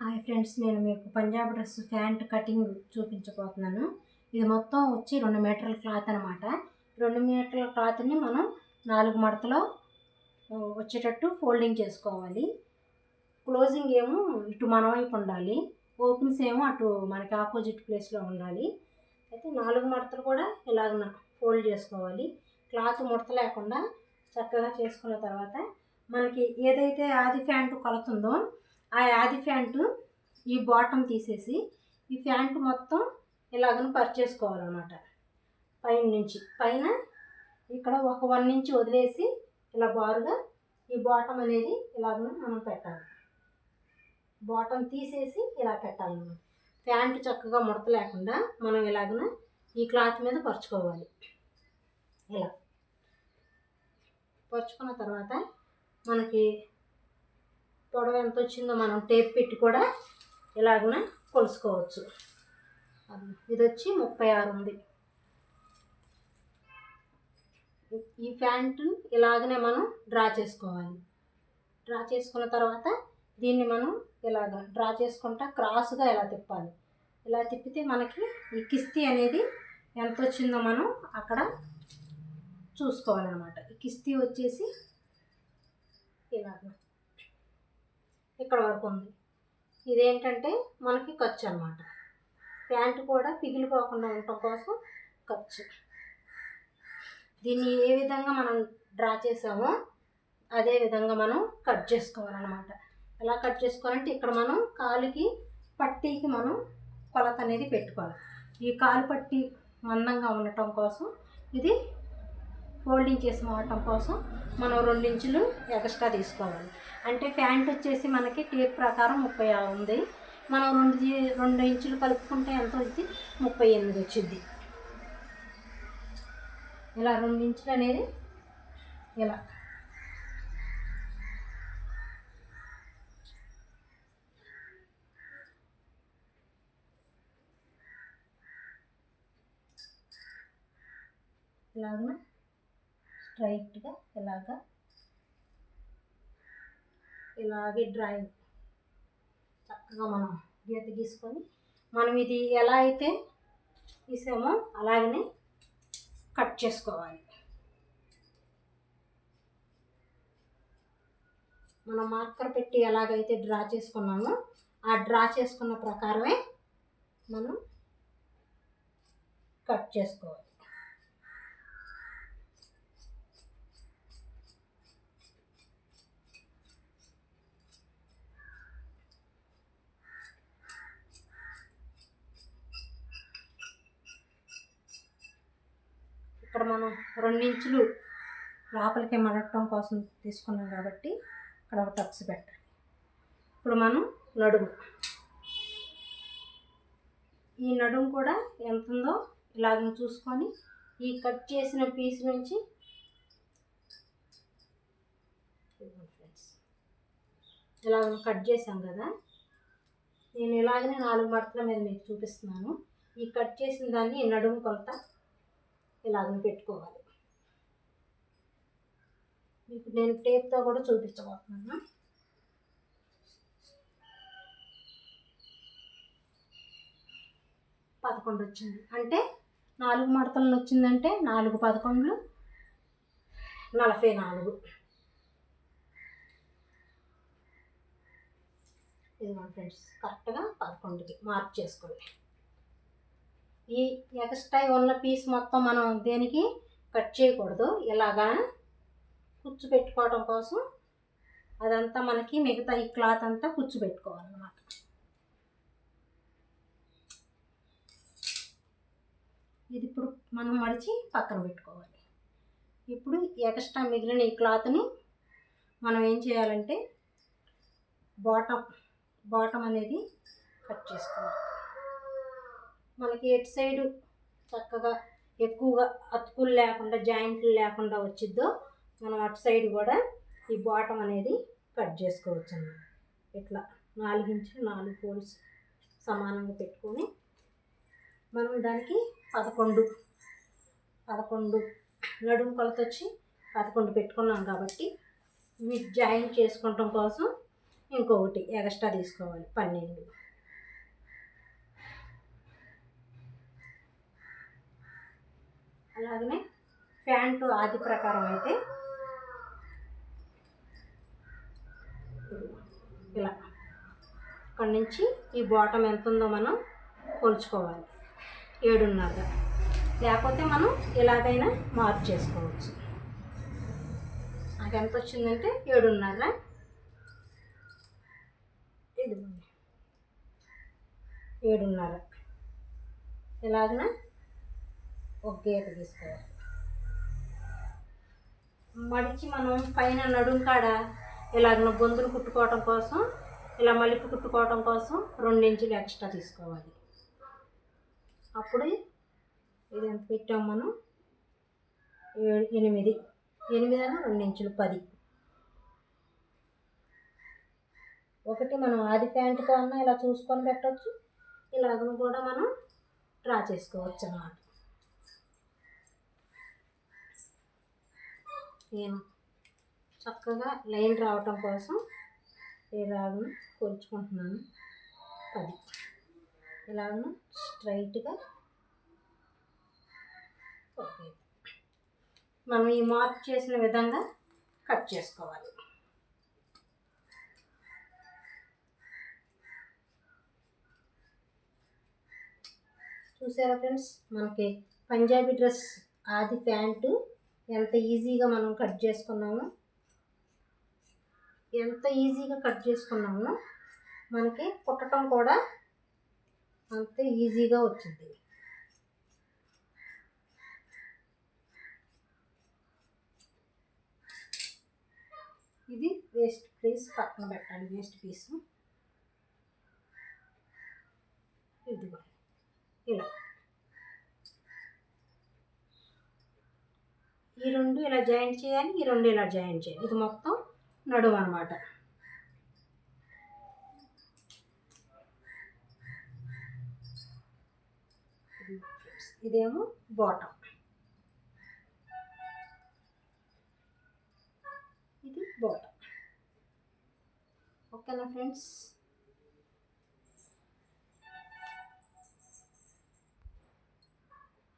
Hi friends, నేను మీకు Punjab dress pant cutting చూపించబోతున్నాను. ఇది మొత్తం వచ్చి 2 మీటర్ల క్లాత్ అనమాట. 2 మీటర్ల క్లాత్ని మనం 4 మడతలో వచ్చేటట్టు ఫోల్డింగ్ చేసుకోవాలి. క్లోజింగ్ ఏమో ఇటు మన వైపు ఉండాలి, ఓపెన్స్ ఏమో అటు మనకి ఆపోజిట్ ప్లేస్లో ఉండాలి. అయితే 4 మడతలు కూడా ఇలాగ ఫోల్డ్ చేసుకోవాలి. క్లాత్ ముడత లేకుండా చక్కగా చేసుకున్న తర్వాత మనకి ఏదైతే ఆది ప్యాంటు కొలుతుందో ఆ ఆది ప్యాంటు ఈ బాటమ్ తీసేసి ఈ ప్యాంటు మొత్తం ఇలాగను పరిచేసుకోవాలన్నమాట. పైన ఇక్కడ ఒక 1 ఇంచ్ వదిలేసి ఇలా బారుగా ఈ బాటమ్ అనేది ఇలాగను మనం పెట్టాలి. బాటమ్ తీసేసి ఇలా పెట్టాలన్నమాట. ప్యాంటు చక్కగా ముడత లేకుండా మనం ఇలాగన ఈ క్లాత్ మీద పరుచుకోవాలి. ఇలా పరుచుకున్న తర్వాత మనకి పొడవు ఎంత వచ్చిందో మనం టేప్ పెట్టి కూడా ఇలాగన కొలుసుకోవచ్చు. ఇది వచ్చి 36 ఉంది. ఈ ప్యాంటు ఇలాగనే మనం డ్రా చేసుకోవాలి. డ్రా చేసుకున్న తర్వాత దీన్ని మనం ఇలాగ డ్రా చేసుకుంటా క్రాస్గా ఇలా తిప్పాలి. ఇలా తిప్పితే మనకి ఈ కిస్తీ అనేది ఎంత వచ్చిందో మనం అక్కడ చూసుకోవాలన్నమాట. ఈ కిస్తీ వచ్చేసి ఇలాగ ఇక్కడ వరకు ఉంది. ఇదేంటంటే మనకి ఖర్చు అన్నమాట. ప్యాంటు కూడా పిగిలిపోకుండా ఉండటం కోసం ఖర్చు. దీన్ని ఏ విధంగా మనం డ్రా చేసామో అదే విధంగా మనం కట్ చేసుకోవాలన్నమాట. ఎలా కట్ చేసుకోవాలంటే ఇక్కడ మనం కాలుకి పట్టీకి మనం కొలత అనేది పెట్టుకోవాలి. ఈ కాలు పట్టీ మందంగా ఉండటం కోసం ఇది ఫోల్డింగ్ చేసి వాడటం కోసం మనం 2 ఇంచులు ఎక్స్ట్రా తీసుకోవాలి. అంటే ప్యాంట్ వచ్చేసి మనకి టేప్ ప్రకారం 36 ఉంది. మనం 2 ఇంచులు కలుపుకుంటే ఎంత వచ్చి 38 వచ్చింది. ఇలా 2 ఇంచులు అనేది ఇలా ఇలాగ స్ట్రైట్గా ఇలాగే డ్రాయింగ్ చక్కగా మనం గీత గీసుకొని మనం ఇది ఎలా అయితే గీసామో అలాగనే కట్ చేసుకోవాలి. మనం మార్కర్ పెట్టి ఎలాగైతే డ్రా చేసుకున్నామో ఆ డ్రా చేసుకున్న ప్రకారమే మనం కట్ చేసుకోవాలి. ఇక్కడ మనం 2 ఇంచులు లోపలికి మడటం కోసం తీసుకున్నాం కాబట్టి ఇక్కడ ఒక టక్స్ పెట్టాలి. ఇప్పుడు మనం ఈ నడుము కూడా ఎంత ఉందో ఇలాగ చూసుకొని ఈ కట్ చేసిన పీస్ నుంచి ఇలాగ కట్ చేసాం కదా, నేను ఇలాగనే 4 మడతల మీద మీకు చూపిస్తున్నాను. ఈ కట్ చేసిన దాన్ని ఈ నడుము కొలత ఇలాగ పెట్టుకోవాలి. మీకు నేను టేప్తో కూడా చూపించబోతున్నాను. పదకొండు వచ్చింది అంటే 4 మడతలను వచ్చిందంటే 4 11 44. ఇదిగోండి ఫ్రెండ్స్, కరెక్ట్గా 11కి మార్క్ చేసుకోండి. ఈ ఎక్స్ట్రా ఉన్న పీస్ మొత్తం మనం దేనికి కట్ చేయకూడదు. ఇలాగా కుచ్చు పెట్టుకోవడం కోసం అదంతా మనకి మిగతా ఈ క్లాత్ అంతా కుచ్చు పెట్టుకోవాలన్నమాట. ఇది ఇప్పుడు మనం మడిచి పక్కన పెట్టుకోవాలి. ఇప్పుడు ఎక్స్ట్రా మిగిలిన ఈ క్లాత్ని మనం ఏం చేయాలంటే బాటమ్ అనేది కట్ చేసుకోవాలి. మనకి ఎటు సైడు చక్కగా ఎక్కువగా అతుకులు లేకుండా జాయింట్లు లేకుండా వచ్చిద్దో మనం అటు సైడ్ కూడా ఈ బాటమ్ అనేది కట్ చేసుకోవచ్చు అన్నమాట. ఇట్లా 4 ఇంచులు 4 ఫోల్డ్స్ సమానంగా పెట్టుకొని మనం దానికి 11 నడుము కొలత వచ్చి 11 పెట్టుకున్నాం కాబట్టి వీటి జాయింట్ చేసుకోవటం కోసం ఇంకొకటి ఎక్స్ట్రా తీసుకోవాలి 12. అలాగనే ప్యాంటు ఆది ప్రకారం అయితే ఇలా ఇక్కడ నుంచి ఈ బాటమ్ ఎంత ఉందో మనం కొలుచుకోవాలి 7.5. లేకపోతే మనం ఎలాగైనా మార్క్ చేసుకోవచ్చు. నాకు ఎంత వచ్చిందంటే 7.5. ఇది 7.5. ఇలాగన ఒక గీత తీసుకోవాలి. మడిచి మనం పైన నడుం కాడ ఇలాగ గొంతులు కుట్టుకోవటం కోసం, ఇలా మలిపి కుట్టుకోవటం కోసం 2 ఇంచులు ఎక్స్ట్రా తీసుకోవాలి. అప్పుడు ఇది ఎంత పెట్టాము మనం 8 అన్న 2 ఇంచులు 10. ఒకటి మనం ఆది ప్యాంటుతో అన్న ఇలా చూసుకొని పెట్టవచ్చు, ఇలాగ కూడా మనం డ్రా చేసుకోవచ్చు అన్నమాట. నేను చక్కగా లైన్ రావటం కోసం ఇలాగను కొలుచుకుంటున్నాను 10. ఇలాగను స్ట్రైట్గా. ఓకే, మనం ఈ మార్క్ చేసిన విధంగా కట్ చేసుకోవాలి. చూసారా ఫ్రెండ్స్, మనకి పంజాబీ డ్రెస్ ఆది ప్యాంటు ఎంత ఈజీగా మనం కట్ చేసుకున్నామో, మనకి కుట్టడం కూడా అంత ఈజీగా వచ్చింది. ఇది వేస్ట్ పీస్ పక్కన పెట్టాలి. వేస్ట్ పీసు ఇదిగో ఇలా, ఈ 2 ఇలా జాయింట్ చేయాలి, ఈ 2 ఇలా జాయింట్ చేయాలి. ఇది మొత్తం నడుము అన్నమాట. ఇదేమో బాటమ్, ఇది బాటమ్. ఓకేనా ఫ్రెండ్స్?